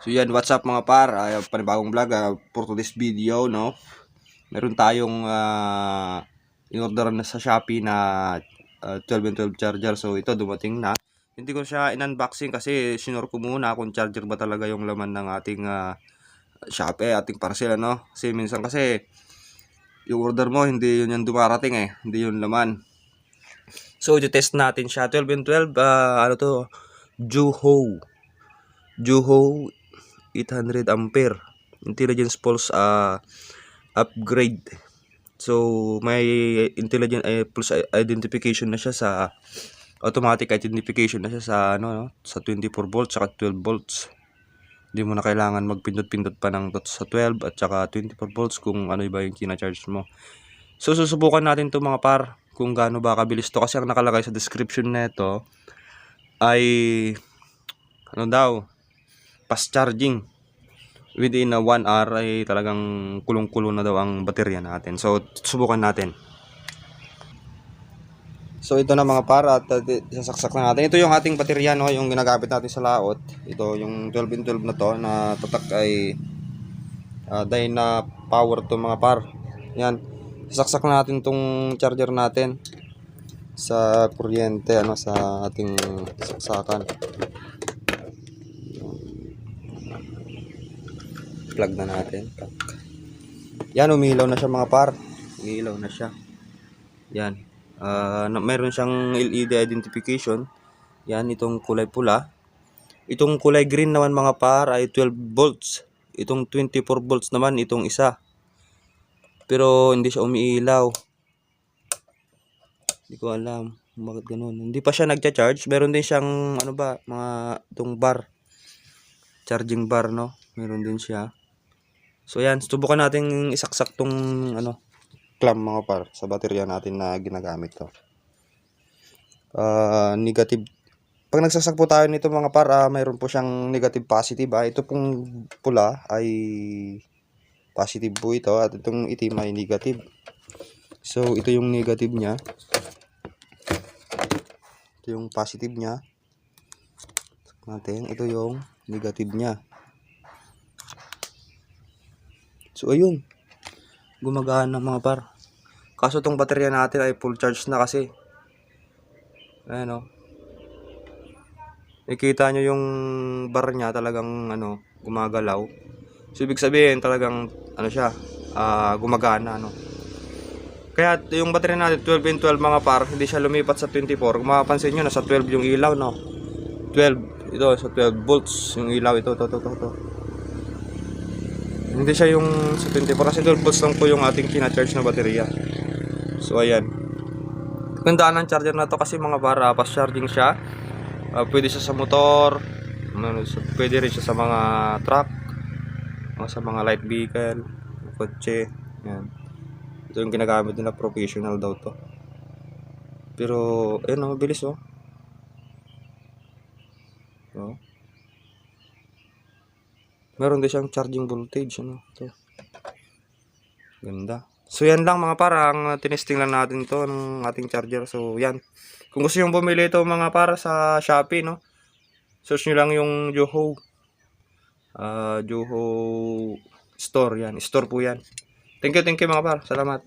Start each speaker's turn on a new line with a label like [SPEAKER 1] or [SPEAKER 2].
[SPEAKER 1] So yan, what's up mga par, panibagong vlog for today's video, no. Meron tayong in-order na sa Shopee na 12 and 12 charger. So ito dumating na. Hindi ko siya in-unboxing kasi sinure ko muna kung charger ba talaga yung laman ng ating Shopee, ating parcel, ano. Kasi minsan kasi yung order mo hindi yun yung dumarating hindi yun laman. So i-test natin siya, 12 and 12, ano to, Juho 800 ampere intelligence pulse upgrade. So may intelligent pulse identification na siya, sa automatic identification na siya sa sa 24 volts at 12 volts. Hindi mo na kailangan magpindot-pindot pa ng dots sa 12 at saka 24 volts kung ano ba yung kina-charge mo. So susubukan natin to mga par kung gaano ba kabilis to, kasi ang nakalagay sa description nito ay ano daw, fast charging. Within 1 hour ay talagang kulong-kulo na daw ang baterya natin. So subukan natin. So ito na mga para, at sasaksak na natin. Ito yung ating baterya, no, yung ginagamit natin sa laot. Ito yung 12 in 12 na to, na tatak ay Dyna power to mga par. Yan. Sasaksak na natin tong charger natin sa kuryente, sa ating saksakan. Plug na natin. Yan, umilaw na siya mga par. Umilaw na siya. Yan. Meron siyang LED identification. Yan, itong kulay pula. Itong kulay green naman mga par ay 12 volts. Itong 24 volts naman itong isa. Pero hindi siya umiilaw. Hindi ko alam bakit ganun. Hindi pa siya nagcha-charge. Meron din siyang mga itong bar. Charging bar, no. Meron din siya. So yan, subukan natin isaksak tong clamp mga par sa baterya natin na ginagamit to. Negative. Pag nagsaksak po tayo nito mga par, mayroon po siyang negative positive. Ito pong pula ay positive po ito, at itong itim ay negative. So ito yung negative niya. Ito yung positive niya. Ito yung negative niya. So ayun, gumagana mga par. Kaso tong baterya natin ay full charge na kasi. Ayan, nakikita nyo yung bar niya talagang gumagalaw. So ibig sabihin talagang siya, gumagana, Kaya yung baterya natin 12 in 12 mga par, hindi siya lumipat sa 24. Kung mapapansin nyo, nasa 12 yung ilaw, 12, ito sa 12 volts yung ilaw, ito. Hindi siya yung sa 24 kasi 12 volts lang po yung ating kina-charge na baterya. So ayan. Gandaan ng charger na to kasi mga para fast charging siya. Pwede siya sa motor, pwede rin siya sa mga truck, sa mga light vehicle, kotse. Yan. Ito yung ginagamit nila, professional daw to. Pero ayun, mabilis meron din siyang charging voltage, ito. Ganda. So yan lang mga para, ang tinesting lang natin to ng ating charger. So yan. Kung gusto yung bumili ito mga para sa Shopee, search nyo lang yung Juho Juho store, yan. Store po yan. Thank you mga para. Salamat.